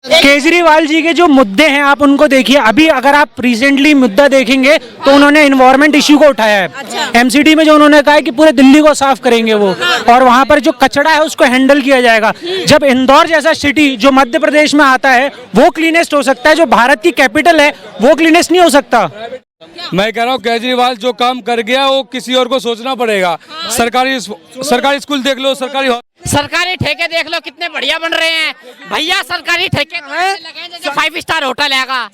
केजरीवाल जी के जो मुद्दे हैं आप उनको देखिए। अभी अगर आप रिसेंटली मुद्दा देखेंगे तो उन्होंने इन्वायरमेंट इश्यू को उठाया है। एमसीडी में जो उन्होंने कहा है कि पूरे दिल्ली को साफ करेंगे वो, और वहां पर जो कचरा है उसको हैंडल किया जाएगा। जब इंदौर जैसा सिटी जो मध्य प्रदेश में आता है वो क्लीनेस्ट हो सकता है, जो भारत की कैपिटल है वो क्लीनेस्ट नहीं हो सकता। मैं कह रहा हूँ केजरीवाल जो काम कर गया वो किसी और को सोचना पड़ेगा। सरकारी स्कूल देख लो, सरकारी ठेके देख लो कितने बढ़िया बन रहे हैं भैया। सरकारी ठेके जैसे 5 स्टार होटल है।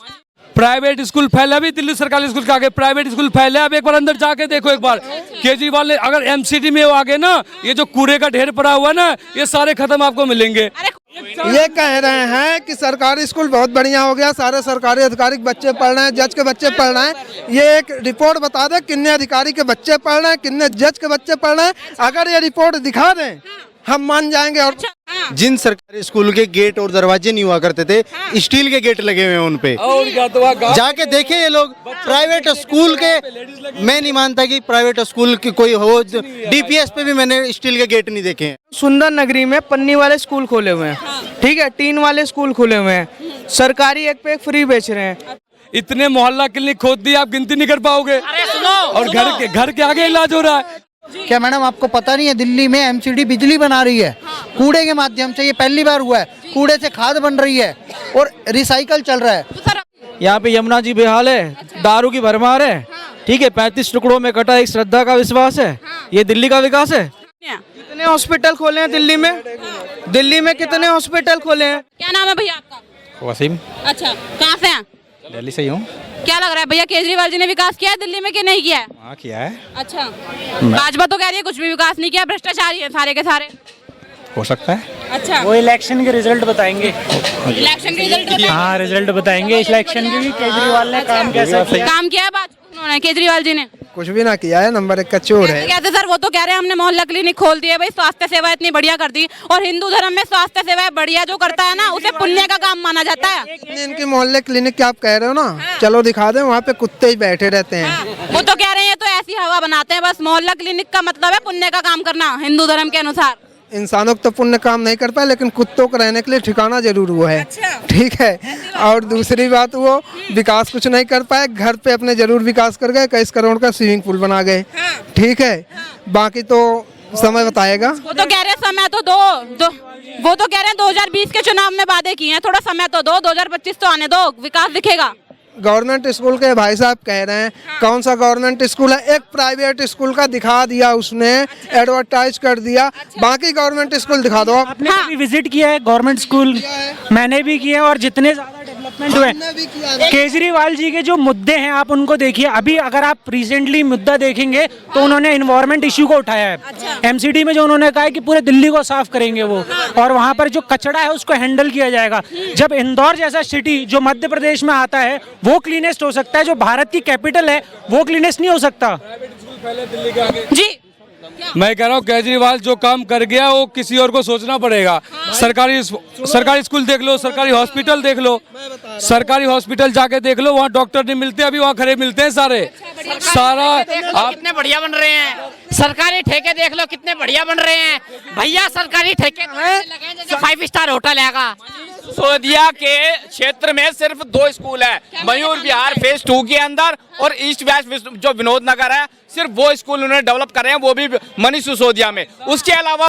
प्राइवेट स्कूल फैला भी दिल्ली सरकारी स्कूल के आगे, प्राइवेट स्कूल फैले। अब एक बार अंदर जाके देखो एक बार। केजरीवाल ने अगर एमसीडी में वो आगे ना, ये जो कूड़े का ढेर पड़ा हुआ ना, ये सारे खत्म आपको मिलेंगे। ये कह रहे हैं कि सरकारी स्कूल बहुत बढ़िया हो गया, सारे सरकारी अधिकारी के बच्चे पढ़ रहे हैं, जज के बच्चे पढ़ रहे हैं। ये एक रिपोर्ट बता दे कितने अधिकारी के बच्चे पढ़ रहे हैं, कितने जज के बच्चे पढ़ रहे हैं। अगर ये रिपोर्ट दिखा दें हम मान जाएंगे। और जिन सरकारी स्कूल के गेट और दरवाजे नहीं हुआ करते थे, स्टील के गेट लगे हुए हैं उन पे। जाके देखे ये लोग प्राइवेट स्कूल के। मैं नहीं मानता कि प्राइवेट स्कूल की कोई हो। डीपीएस पे भी मैंने स्टील के गेट नहीं देखे हैं। सुंदर नगरी में पन्नी वाले स्कूल खोले हुए हैं, ठीक है, टीन वाले स्कूल खोले हुए हैं, सरकारी एक पे एक फ्री बेच रहे हैं। इतने मोहल्ला क्लिनिक खोद दिए, आप गिनती नहीं कर पाओगे। और घर के आगे इलाज हो रहा है। क्या मैडम आपको पता नहीं है दिल्ली में एमसीडी बिजली बना रही है कूड़े के माध्यम से? ये पहली बार हुआ है। कूड़े से खाद बन रही है और रिसाइकल चल रहा है। यहाँ पे यमुना जी बेहाल है, दारू की भरमार है, ठीक है, 35 टुकड़ों में कटा एक श्रद्धा का विश्वास है। ये दिल्ली का विकास है? कितने हॉस्पिटल खोले हैं दिल्ली में? दिल्ली में कितने हॉस्पिटल खोले हैं? क्या नाम है भैया आपका? वसीम। अच्छा, कहाँ से हैं? दिल्ली से ही हूँ। क्या लग रहा है भैया, केजरीवाल जी ने विकास किया है दिल्ली में कि नहीं किया है? हाँ किया है। अच्छा, भाजपा तो कह रही है कुछ भी विकास नहीं किया, भ्रष्टाचारी है सारे के सारे। हो सकता है। अच्छा, वो इलेक्शन के रिजल्ट बताएंगे। इलेक्शन के रिजल्ट हाँ, रिजल्ट बताएंगे इलेक्शन के भी। केजरीवाल ने काम कैसा किया? काम किया है उन्होंने, केजरीवाल जी ने कुछ भी ना किया है, नंबर 1 का चोर है। कहते सर, वो तो कह रहे हैं हमने मोहल्ला क्लिनिक खोल दिए भाई, स्वास्थ्य सेवा इतनी बढ़िया कर दी। और हिंदू धर्म में स्वास्थ्य सेवा बढ़िया जो करता है ना, उसे पुण्य का काम माना जाता है। इनकी मोहल्ले क्लिनिक क्या आप कह रहे हो ना? चलो दिखा दें, वहाँ पे कुत्ते ही बैठे रहते हैं। वो तो कह रहे हैं तो ऐसी हवा बनाते हैं बस। मोहल्ला क्लिनिक का मतलब है पुण्य का काम करना हिंदू धर्म के अनुसार। इंसानों को तो पुण्य काम नहीं कर पाए, लेकिन कुत्तों को रहने के लिए ठिकाना जरूर हुआ है। ठीक है। और दूसरी बात, वो विकास कुछ नहीं कर पाए, घर पे अपने जरूर विकास कर गए। 21 करोड़ का स्विमिंग पूल बना गए। ठीक है, बाकी तो समय बताएगा। वो तो कह रहे हैं समय तो दो वो तो कह रहे हैं 2020 के चुनाव में वादे किए हैं, थोड़ा समय तो दो, 2025 तो आने दो, विकास दिखेगा। गवर्नमेंट स्कूल के भाई साहब कह रहे हैं, कौन सा गवर्नमेंट स्कूल है? एक प्राइवेट स्कूल का दिखा दिया उसने, एडवर्टाइज कर दिया। बाकी गवर्नमेंट स्कूल दिखा दो। आपने कभी विजिट किया है गवर्नमेंट स्कूल? मैंने भी किया है, और जितने ज्यादा डेवलपमेंट हुए। केजरीवाल जी के जो मुद्दे हैं आप उनको देखिए। अभी अगर आप रिसेंटली मुद्दा देखेंगे तो उन्होंने इन्वायरमेंट इश्यू को उठाया है। एमसीडी में जो उन्होंने कहा है कि पूरे दिल्ली को साफ करेंगे वो, और वहां पर जो कचरा है उसको हैंडल किया जाएगा। जब इंदौर जैसा सिटी जो मध्य प्रदेश में आता है वो क्लीनेस्ट हो सकता है, जो भारत की कैपिटल है वो क्लीनेस्ट नहीं हो सकता। जी, मैं कह रहा हूँ केजरीवाल जो काम कर गया वो किसी और को सोचना पड़ेगा। सरकारी स्कूल देख लो, सरकारी हॉस्पिटल देख लो। सरकारी हॉस्पिटल जाके देख लो, वहाँ डॉक्टर नहीं मिलते, अभी वहाँ खड़े मिलते हैं सारे। सारा आप कितने बढ़िया बन रहे हैं। सरकारी ठेके देख लो कितने बढ़िया बन रहे हैं भैया। सरकारी ठेके जैसे 5 स्टार होटल है। सिसोदिया के क्षेत्र में सिर्फ 2 स्कूल है, मयूर विहार फेज 2 के अंदर और ईस्ट वेस्ट जो विनोद नगर है, सिर्फ वो स्कूल उन्होंने डेवलप कर रहे हैं, वो भी मनीष सिसोदिया में। उसके अलावा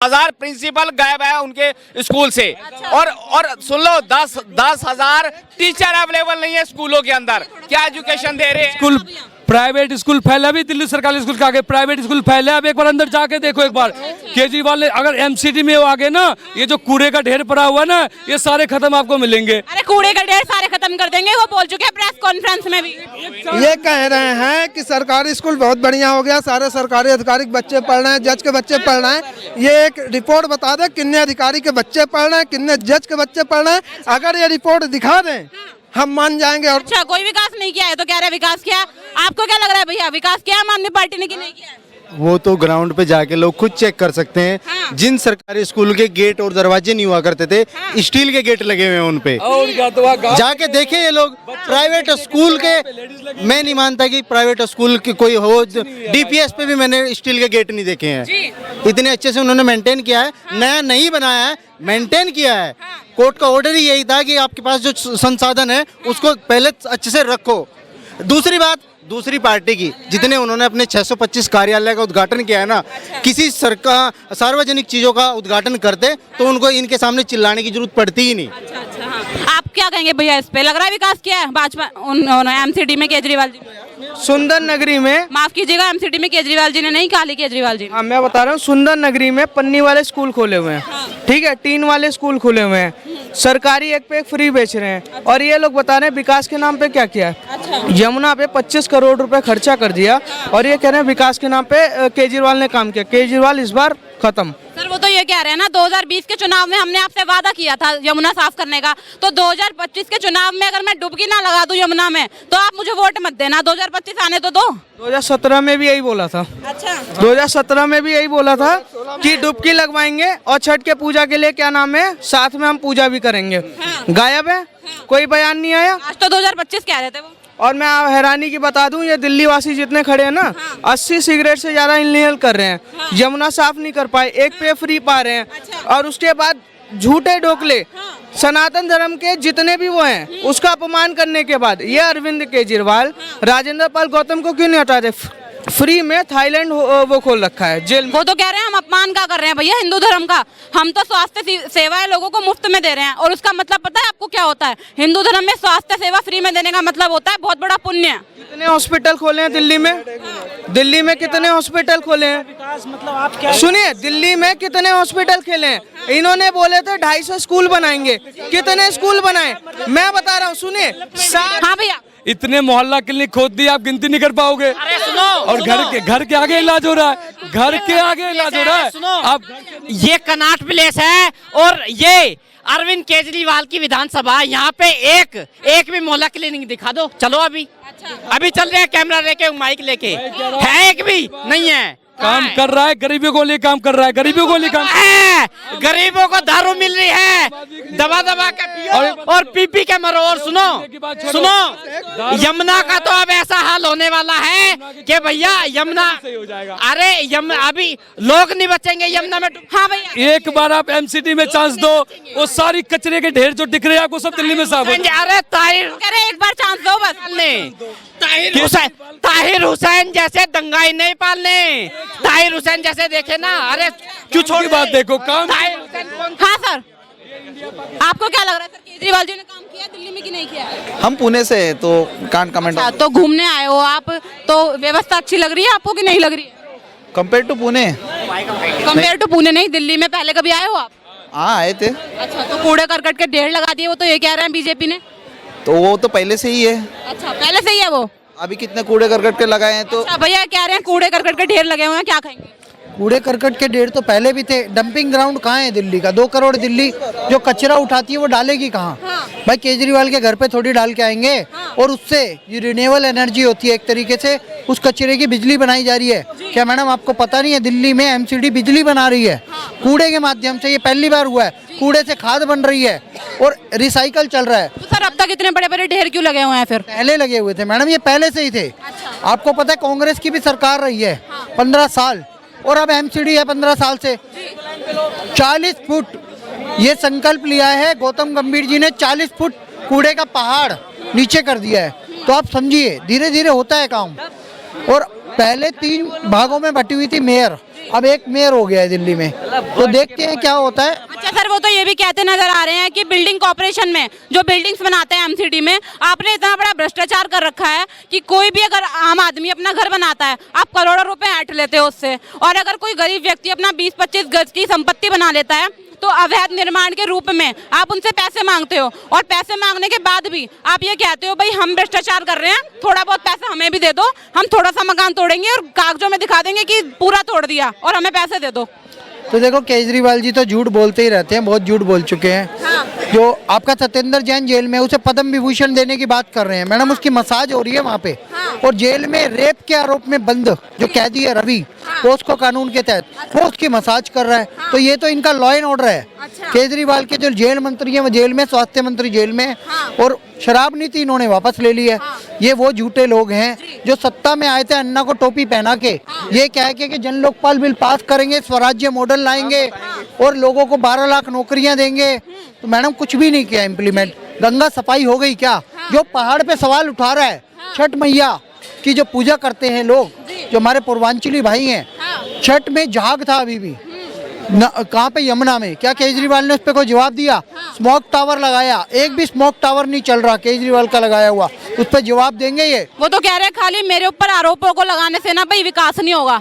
1000 प्रिंसिपल गायब है उनके स्कूल से। और सुन लो, 10,000 टीचर अवेलेबल नहीं है स्कूलों के अंदर। क्या एजुकेशन दे रहे हैं? स्कूल प्राइवेट स्कूल फैला भी दिल्ली सरकारी स्कूल के आगे, प्राइवेट स्कूल फैले। अब एक बार अंदर जाके देखो एक बार। केजरीवाल ने अगर एमसीडी में वो आगे ना, ये जो कूड़े का ढेर पड़ा हुआ ना, ये सारे खत्म आपको मिलेंगे। अरे कूड़े का ढेर सारे खत्म कर देंगे, वो बोल चुके हैं प्रेस कॉन्फ्रेंस में भी। ये कह रहे हैं कि सरकारी स्कूल बहुत बढ़िया हो गया, सारे सरकारी अधिकारी के बच्चे पढ़ रहे हैं, जज के बच्चे पढ़ रहे हैं। ये एक रिपोर्ट बता दे कितने अधिकारी के बच्चे पढ़ रहे हैं, कितने जज के बच्चे पढ़ रहे हैं। अगर ये रिपोर्ट दिखा दें हम मान जाएंगे। और अच्छा, कोई विकास नहीं किया है तो कह रहे विकास किया। आपको क्या लग रहा है भैया, विकास किया आम आदमी पार्टी ने कि नहीं किया? वो तो ग्राउंड पे जाके लोग खुद चेक कर सकते हैं। जिन सरकारी स्कूल के गेट और दरवाजे नहीं हुआ करते थे, स्टील के गेट लगे हुए हैं उन पे। और क्या तो वहाँ जाके देखे ये लोग प्राइवेट स्कूल के। मैं नहीं मानता कि प्राइवेट स्कूल की कोई हो, डीपीएस पे भी मैंने स्टील के गेट नहीं देखे हैं। इतने अच्छे से उन्होंने मेंटेन किया है, नया नहीं बनाया है, मेंटेन किया है। कोर्ट का ऑर्डर ही यही था कि आपके पास जो संसाधन है उसको पहले अच्छे से रखो। दूसरी बात, दूसरी पार्टी की जितने उन्होंने अपने 625 कार्यालय का उद्घाटन किया है ना, किसी सरकार सार्वजनिक चीजों का उद्घाटन करते तो उनको इनके सामने चिल्लाने की जरूरत पड़ती ही नहीं। आप क्या कहेंगे भैया इस पे? लग रहा है विकास किया है भाजपा उन्होंने एमसीडी में केजरीवाल जी? सुंदर नगरी में, माफ कीजिएगा, एमसीडी में केजरीवाल जी ने नहीं, काली केजरीवाल जी ने। हाँ मैं बता रहा हूँ, सुंदर नगरी में पन्नी वाले स्कूल खोले हुए हैं, ठीक है, टीन वाले स्कूल खुले हुए हैं, सरकारी एक पे एक फ्री बेच रहे हैं। और ये लोग बता रहे हैं विकास के नाम पे क्या किया है। यमुना पे 25 करोड़ रुपए खर्चा कर दिया और ये कह रहे हैं विकास के नाम पे केजरीवाल ने काम किया। केजरीवाल इस बार खत्म। सर वो तो ये कह रहे हैं ना, 2020 के चुनाव में हमने आपसे वादा किया था यमुना साफ करने का, तो 2025 के चुनाव में अगर मैं डुबकी ना लगा दूं यमुना में तो आप मुझे वोट मत देना, 2025 आने तो दो। 2017 में भी यही बोला था। अच्छा, 2017 में भी यही बोला था कि डुबकी लगवाएंगे और छठ के पूजा के लिए क्या नाम है, साथ में हम पूजा भी करेंगे। गायब है, कोई बयान नहीं आया। आज तो 2025 कह रहे थे वो। और मैं हैरानी की बता दूं, ये दिल्ली वासी जितने खड़े हैं ना, 80 सिगरेट से ज्यादा इनहेल कर रहे हैं। यमुना साफ नहीं कर पाए, एक पे फ्री पा रहे हैं। और उसके बाद झूठे ढोकले सनातन धर्म के जितने भी वो हैं उसका अपमान करने के बाद ये अरविंद केजरीवाल राजेंद्र पाल गौतम को क्यों नहीं हटाते? फ्री में थाईलैंड वो खोल रखा है जेल में। वो तो कह रहे हैं हम अपमान का कर रहे हैं भैया हिंदू धर्म का, हम तो स्वास्थ्य सेवाएं लोगों को मुफ्त में दे रहे हैं। और उसका मतलब पता है आपको क्या होता है? हिंदू धर्म में स्वास्थ्य सेवा फ्री में देने का मतलब होता है बहुत बड़ा पुण्य। कितने हॉस्पिटल खोले हैं दिल्ली में? दिल्ली में कितने हॉस्पिटल खोले हैं? विकास मतलब आप क्या? सुनिए, दिल्ली में कितने हॉस्पिटल खेले हैं? इन्होंने बोले थे 250 स्कूल बनाएंगे, कितने स्कूल बनाए? मैं बता रहा हूँ, सुनिए। हाँ भैया, इतने मोहल्ला क्लिनिक खोद दिए, आप गिनती नहीं कर पाओगे। अरे सुनो, और घर के आगे इलाज हो रहा है, घर के आगे इलाज हो रहा है। सुनो, आप ये कनॉट प्लेस है और ये अरविंद केजरीवाल की विधानसभा, यहाँ पे एक भी मोहल्ला क्लिनिक दिखा दो। चलो अभी चल रहे हैं कैमरा लेके, माइक लेके, है एक भी नहीं है। काम कर रहा है, गरीबों को लिए काम कर रहा है, गरीबों को लिए काम है। गरीबों को दारू मिल रही है, दबा के पियो और पी के मरो। और सुनो, यमुना का तो अब ऐसा हाल होने वाला है कि भैया यमुना, अरे अभी लोग नहीं बचेंगे यमुना में। हाँ भैया, एक बार आप एमसीडी में चांस दो, वो सारी कचरे के ढेर जो दिख रहे हैं आपको सब दिल्ली में साफ हो जाएंगे। अरे करे एक बार चांस दो बस। ताहिर हुसैन जैसे दंगाई नहीं पालने, ताहिर हुसैन जैसे देखे ना। अरे क्यों छोटी बात देखो काम। ताहिर हुसैन कौन? हाँ सर, आपको क्या लग रहा है सर, केजरीवाल जी ने काम किया दिल्ली में कि नहीं किया? हम पुणे से हैं तो कांट कमेंट। अच्छा, तो घूमने आए हो आप, तो व्यवस्था अच्छी लग रही है आपको कि नहीं लग रही है? Compare to Pune? Compare to Pune नहीं, दिल्ली में पहले कभी आए हो आप? हाँ आए थे। अच्छा, तो कूड़े करकट के ढेर लगा दिए, वो तो ये कह रहे हैं बीजेपी ने। तो वो तो पहले से ही है। अच्छा, पहले से ही है वो। अभी कितने कूड़े करकट के लगाए हैं तो। अच्छा भैया कह रहे हैं कूड़े करकट के ढेर लगे हुए हैं, क्या कहेंगे? कूड़े करकट के ढेर तो पहले भी थे। डंपिंग ग्राउंड कहाँ है दिल्ली का? 2 करोड़ दिल्ली जो कचरा उठाती है वो डालेगी कहाँ? भाई केजरीवाल के घर पे थोड़ी डाल के आएंगे। और उससे ये रिन्यूएबल एनर्जी होती है, एक तरीके से उस कचरे की बिजली बनाई जा रही है। क्या मैडम आपको पता नहीं है दिल्ली में एमसीडी बिजली बना रही है कूड़े के माध्यम से? ये पहली बार हुआ है। कूड़े से खाद बन रही है और रिसाइकल चल रहा है। तो सर अब तक इतने बड़े बड़े ढेर क्यों लगे हुए हैं फिर? पहले लगे हुए थे मैडम, ये पहले से ही थे। आपको पता है कांग्रेस की भी सरकार रही है 15 साल और अब एमसीडी है 15 साल से। 40 फुट ये संकल्प लिया है गौतम गंभीर जी ने, 40 फुट कूड़े का पहाड़ नीचे कर दिया है। तो आप समझिए धीरे धीरे होता है काम। और पहले 3 भागों में बटी हुई थी मेयर, अब एक मेयर हो गया है दिल्ली में। तो देखते हैं क्या होता है। अच्छा सर, वो तो ये भी कहते नजर आ रहे हैं कि बिल्डिंग कॉर्पोरेशन में जो बिल्डिंग्स बनाते हैं एमसीडी में, आपने इतना बड़ा भ्रष्टाचार कर रखा है कि कोई भी अगर आम आदमी अपना घर बनाता है आप करोड़ों रुपए ऐंठ लेते हो उससे। और अगर कोई गरीब व्यक्ति अपना 20-25 गज की संपत्ति बना लेता है तो अवैध निर्माण के रूप में आप उनसे पैसे मांगते हो। और पैसे मांगने के बाद भी आप ये कहते हो भाई हम भ्रष्टाचार कर रहे हैं, थोड़ा बहुत पैसा हमें भी दे दो, हम थोड़ा सा मकान तोड़ेंगे और कागजों में दिखा देंगे कि पूरा तोड़ दिया और हमें पैसे दे दो। तो देखो केजरीवाल जी तो झूठ बोलते ही रहते हैं, बहुत झूठ बोल चुके हैं। जो आपका सत्येंद्र जैन जेल में, उसे पद्म विभूषण देने की बात कर रहे हैं मैडम, उसकी मसाज हो रही है वहाँ पे। और जेल में रेप के आरोप में बंद जो कैदी है रवि, पोस्को कानून के तहत, वो उसकी मसाज कर रहा है। तो ये तो इनका लॉ एंड ऑर्डर है। केजरीवाल के जो जेल मंत्री हैं वो जेल में, स्वास्थ्य मंत्री जेल में, और शराब नीति इन्होंने वापस ले ली है। ये वो झूठे लोग हैं जो सत्ता में आए थे अन्ना को टोपी पहना के, ये कह के कि जन लोकपाल बिल पास करेंगे, स्वराज्य मॉडल लाएंगे और लोगों को 12 लाख नौकरियां देंगे। तो मैडम कुछ भी नहीं किया इम्प्लीमेंट। गंगा सफाई हो गई क्या? जो पहाड़ पे सवाल उठा रहा है, छठ मैया की जो पूजा करते हैं लोग, जो हमारे पूर्वांचली भाई हैं, छठ में झाग था अभी भी कहाँ पे, यमुना में। क्या केजरीवाल ने उस पर कोई जवाब दिया? स्मोक टावर लगाया, एक भी स्मोक टावर नहीं चल रहा केजरीवाल का लगाया हुआ, उस पर जवाब देंगे ये? वो तो कह रहे हैं खाली मेरे ऊपर आरोपों को लगाने से ना भाई विकास नहीं होगा।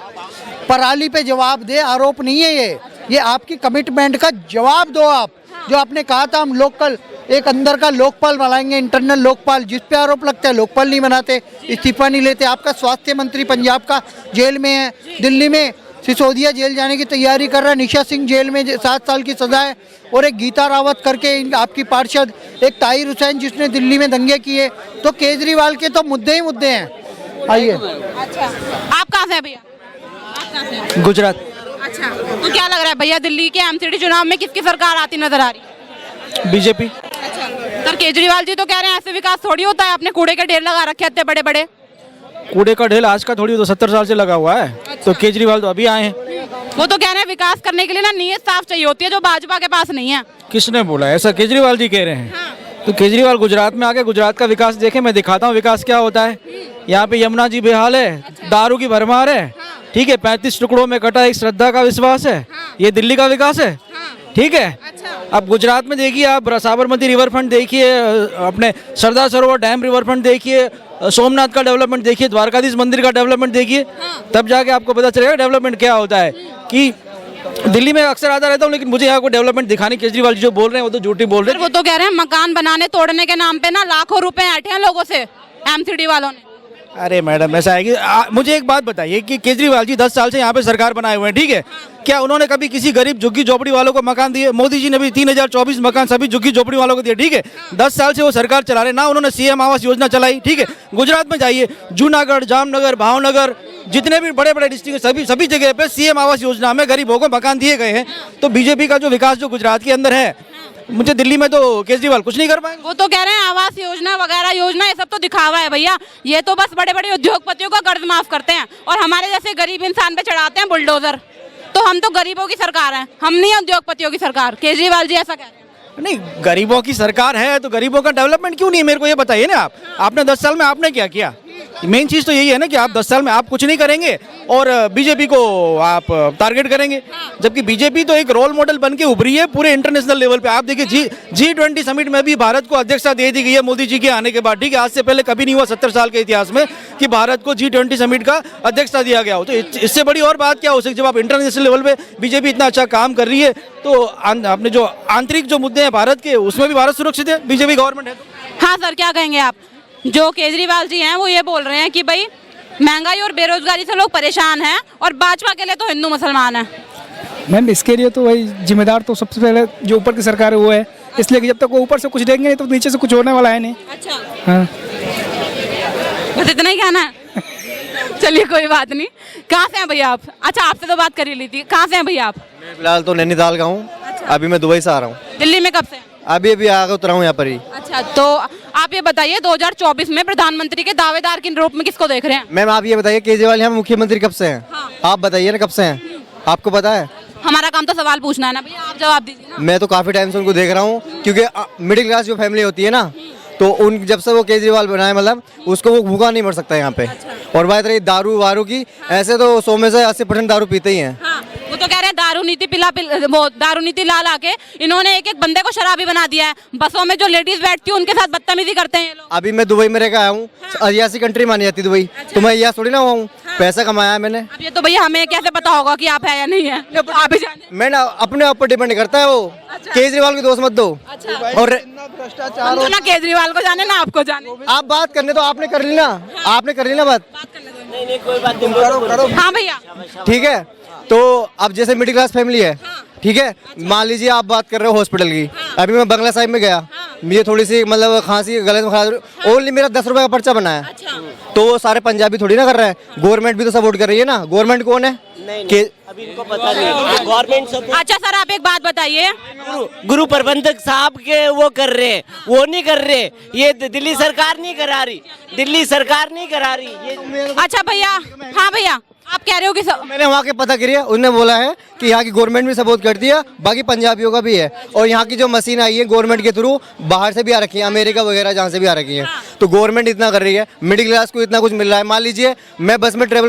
पराली पे जवाब दे, आरोप नहीं है ये आपकी कमिटमेंट का जवाब दो आप। जो आपने कहा था हम लोकल, एक अंदर का लोकपाल बनाएंगे, इंटरनल लोकपाल, जिस पे आरोप लगता है लोकपाल नहीं बनाते, इस्तीफा नहीं लेते। आपका स्वास्थ्य मंत्री पंजाब का जेल में है, दिल्ली में सिसोदिया जेल जाने की तैयारी कर रहा है, निशा सिंह जेल में 7 साल की सजा है, और एक गीता रावत करके आपकी पार्षद, एक ताहिर हुसैन जिसने दिल्ली में दंगे किए। तो केजरीवाल के तो मुद्दे ही मुद्दे हैं। आइए। अच्छा, आप कहाँ से हैं भैया? आप कहाँ से हैं? गुजरात। अच्छा, तो क्या लग रहा है भैया दिल्ली के एमसीडी चुनाव में किसकी सरकार आती नजर आ रही है? बीजेपी। अच्छा, सर केजरीवाल जी तो कह रहे हैं ऐसे विकास थोड़ी होता है, आपने कूड़े के ढेर लगा रखे हैं इतने बड़े बड़े। कूड़े का ढेर आज का थोड़ी, तो 70 साल से लगा हुआ है। तो केजरीवाल तो अभी आए हैं। वो तो कह रहे हैं विकास करने के लिए ना नीयत साफ चाहिए होती है, जो भाजपा के पास नहीं है। किसने बोला ऐसा? केजरीवाल जी कह रहे हैं। तो केजरीवाल गुजरात में आके गुजरात का विकास देखे, मैं दिखाता हूँ विकास क्या होता है। यहाँ पे यमुना जी बेहाल है, दारू की भरमार है, ठीक है, 35 टुकड़ों में कटा एक श्रद्धा का विश्वास है। ये दिल्ली का विकास है, ठीक है। अब गुजरात में देखिए आप, साबरमती रिवर फ्रंट देखिए, अपने Sardar Sarovar dam river front देखिए, सोमनाथ का डेवलपमेंट देखिए, द्वारकाधीश मंदिर का डेवलपमेंट देखिए, तब जाके आपको पता चलेगा डेवलपमेंट क्या होता है। कि दिल्ली में अक्सर आता रहता हूँ, लेकिन मुझे यहाँ को डेवलपमेंट दिखानी, केजरीवाल जी जो बोल रहे हैं वो तो झूठी बोल रहे हैं। वो तो कह रहे हैं मकान बनाने तोड़ने के नाम पे ना लाखों रुपए ऐंठे हैं लोगों से एमसीडी वालों ने। अरे मैडम ऐसा है कि मुझे एक बात बताइए कि केजरीवाल जी 10 साल से यहाँ पे सरकार बनाए हुए हैं, ठीक है, क्या उन्होंने कभी किसी गरीब झुग्गी झोपड़ी वालों को मकान दिए? मोदी जी ने भी 3024 मकान सभी झुग्गी झोपड़ी वालों को दिए, ठीक है। 10 साल से वो सरकार चला रहे ना, उन्होंने सीएम आवास योजना चलाई, ठीक है। गुजरात में जाइए, जूनागढ़, जामनगर, भावनगर, जितने भी बड़े बड़े डिस्ट्रिक्ट, सभी जगह पे सीएम आवास योजना में गरीबों को मकान दिए गए हैं। तो बीजेपी का जो विकास जो गुजरात के अंदर है, मुझे दिल्ली में तो केजरीवाल कुछ नहीं कर पाएंगे। वो तो कह रहे हैं आवास योजना वगैरह योजना ये सब तो दिखावा है भैया, ये तो बस बड़े बड़े उद्योगपतियों का कर्ज माफ करते हैं और हमारे जैसे गरीब इंसान पे चढ़ाते हैं बुलडोजर। तो हम तो गरीबों की सरकार है, हम नहीं उद्योगपतियों की सरकार। केजरीवाल जी ऐसा कह रहे हैं। नहीं, गरीबों की सरकार है तो गरीबों का डेवलपमेंट क्यों नहीं है? मेरे को ये बताइए ना आप, आपने 10 साल में आपने क्या किया? मेन चीज तो यही है ना कि आप 10 साल में आप कुछ नहीं करेंगे और बीजेपी को आप टारगेट करेंगे, जबकि बीजेपी तो एक रोल मॉडल बन के उभरी है पूरे इंटरनेशनल लेवल पे। आप देखिए G20 समिट में भी भारत को अध्यक्षता दे दी गई है मोदी जी के आने के बाद, ठीक है। आज से पहले कभी नहीं हुआ 70 साल के इतिहास में कि भारत को G20 समिट का अध्यक्षता दिया गया हो। तो इससे बड़ी और बात क्या हो सकती? जब आप इंटरनेशनल लेवल पे बीजेपी इतना अच्छा काम कर रही है तो अपने जो आंतरिक जो मुद्दे हैं भारत के, उसमें भी भारत सुरक्षित है, बीजेपी गवर्नमेंट है। हाँ सर, क्या कहेंगे आप? जो केजरीवाल जी हैं वो ये बोल रहे हैं कि भाई महंगाई और बेरोजगारी से लोग परेशान हैं और भाजपा के लिए तो हिंदू मुसलमान है। मैम इसके लिए तो वही जिम्मेदार तो सबसे पहले जो ऊपर की सरकार है वो है, इसलिए कि जब तक वो ऊपर से कुछ देंगे नहीं तो नीचे से कुछ होने वाला है नहीं। अच्छा, हाँ, बस इतना ही कहना है। चलिए कोई बात नहीं। कहाँ से हैं भैया आप? अच्छा, आपसे तो बात कर ही ली थी। कहाँ से हैं भैया आप? मैं फिलहाल तो नैनीताल का हूँ। अभी मैं दुबई से आ रहा हूँ। दिल्ली में कब से हैं? अभी आगे उतरा हूँ यहाँ पर ही। अच्छा, तो आप ये बताइए 2024 में प्रधानमंत्री के दावेदार के रूप में किसको देख रहे हैं? मैम आप ये बताइए केजरीवाल यहाँ मुख्यमंत्री कब से हैं? हाँ। आप बताइए ना कब से हैं, आपको पता है? हमारा काम तो सवाल पूछना है ना भैया, आप जवाब दीजिए ना। मैं तो काफ़ी टाइम से उनको देख रहा हूँ, क्योंकि मिडिल क्लास जो फैमिली होती है ना, तो उन जब से वो केजरीवाल बनाए, मतलब उसको वो भूखा नहीं मर सकता यहाँ पे। और बात रही दारू वारू की, ऐसे तो 100 में से 80% दारू पीते ही हैं। हाँ, वो तो कह रहे हैं दारू नीति ला ला के इन्होंने एक एक बंदे को शराबी बना दिया है। बसों में जो लेडीज बैठती है उनके साथ बदतमीजी करते हैं ये लोग। अभी मैं दुबई में रह के आया हूँ, 80 कंट्री मानी जाती दुबई, तो मैं यहाँ थोड़ी ना हुआ हूँ, पैसा कमाया है मैंने। अब ये तो भैया हमें कैसे पता होगा कि आप है या नहीं है? आप ही जाने। मैं ना अपने ऊपर डिपेंड करता है वो। केजरीवाल को दोष मत दो। और हम तो ना केजरीवाल को जाने ना आपको जाने। आप बात करने तो आपने कर ली ना, आपने कर ली ना बात। हाँ भैया, ठीक है, तो अब जैसे मिडिल क्लास फैमिली है, ठीक है, मान लीजिए आप बात कर रहे हो हॉस्पिटल की। अभी मैं बंगला साहिब में गया, मुझे थोड़ी सी मतलब खांसी, गले में खांसी, ओनली मेरा 10 रुपए का पर्चा बना है। तो वो सारे पंजाबी थोड़ी ना कर रहे हैं, गवर्नमेंट भी तो सपोर्ट कर रही है ना। गवर्नमेंट कौन है? कि अभी इनको पता नहीं है गवर्नमेंट सब अच्छा सर, आप एक बात बताइए। गुरु प्रबंधक साहब के वो कर रहे हैं, वो नहीं कर रहे, ये दिल्ली सरकार नहीं करा रही, दिल्ली सरकार नहीं करा रही ये। अच्छा भैया, हाँ भैया, आप कह रहे हो कि मैंने वहाँ के पता करी है, उन्होंने बोला है कि यहाँ की गवर्नमेंट भी सपोर्ट करती है, बाकी पंजाबियों का भी है। और यहाँ की जो मशीन आई है गवर्नमेंट के थ्रू, बाहर से भी आ रखी है, अमेरिका वगैरह जहाँ से भी आ रखी है। तो गवर्नमेंट इतना कर रही है, मिडिल क्लास को इतना कुछ मिल रहा है। मान लीजिए मैं बस में ट्रेवल